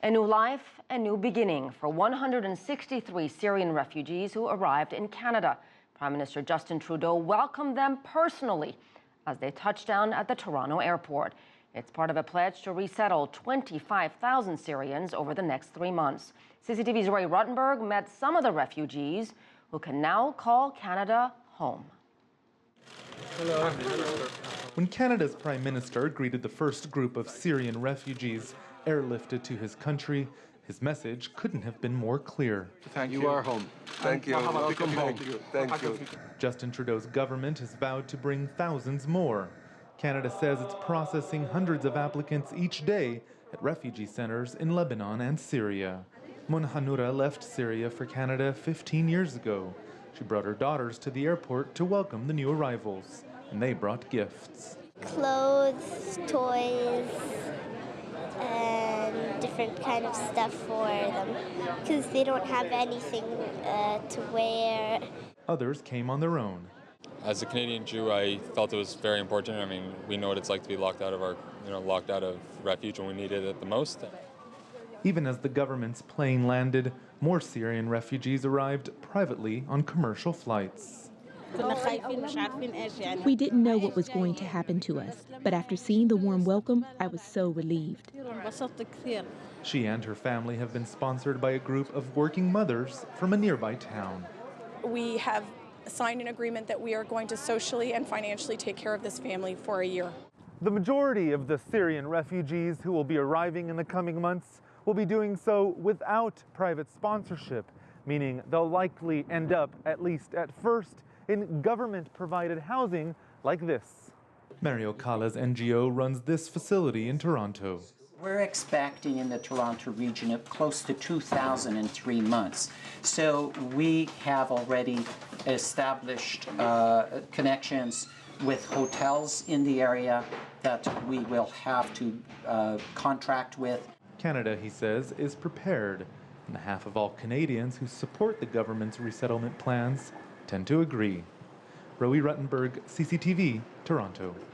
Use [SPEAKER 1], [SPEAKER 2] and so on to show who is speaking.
[SPEAKER 1] A new life, a new beginning for 163 Syrian refugees who arrived in Canada. Prime Minister Justin Trudeau welcomed them personally as they touched down at the Toronto airport. It's part of a pledge to resettle 25,000 Syrians over the next 3 months. CCTV's Roee Ruttenberg met some of the refugees who can now call Canada home.
[SPEAKER 2] Hello. When Canada's Prime Minister greeted the first group of Syrian refugees airlifted to his country, his message couldn't have been more clear.
[SPEAKER 3] Thank you. You are home.
[SPEAKER 4] Thank you.
[SPEAKER 3] Welcome home.
[SPEAKER 4] Thank you.
[SPEAKER 2] Justin Trudeau's government has vowed to bring thousands more. Canada says it's processing hundreds of applicants each day at refugee centers in Lebanon and Syria. Munhanura left Syria for Canada 15 years ago. She brought her daughters to the airport to welcome the new arrivals, and they brought gifts.
[SPEAKER 5] Clothes, toys, and different kind of stuff for them, because they don't have anything to wear.
[SPEAKER 2] Others came on their own.
[SPEAKER 6] As a Canadian Jew, I felt it was very important. I mean, we know what it's like to be locked out of refuge when we needed it the most.
[SPEAKER 2] Even as the government's plane landed, more Syrian refugees arrived privately on commercial flights.
[SPEAKER 7] We didn't know what was going to happen to us, but after seeing the warm welcome, I was so relieved.
[SPEAKER 2] She and her family have been sponsored by a group of working mothers from a nearby town.
[SPEAKER 8] We have signed an agreement that we are going to socially and financially take care of this family for a year.
[SPEAKER 2] The majority of the Syrian refugees who will be arriving in the coming months will be doing so without private sponsorship, meaning they'll likely end up, at least at first, in government-provided housing like this. Mario Cala's NGO runs this facility in Toronto.
[SPEAKER 9] We're expecting in the Toronto region of close to 2,000 in 3 months. So we have already established connections with hotels in the area that we will have to contract with.
[SPEAKER 2] Canada, he says, is prepared, and half of all Canadians who support the government's resettlement plans tend to agree. Roee Ruttenberg, CCTV, Toronto.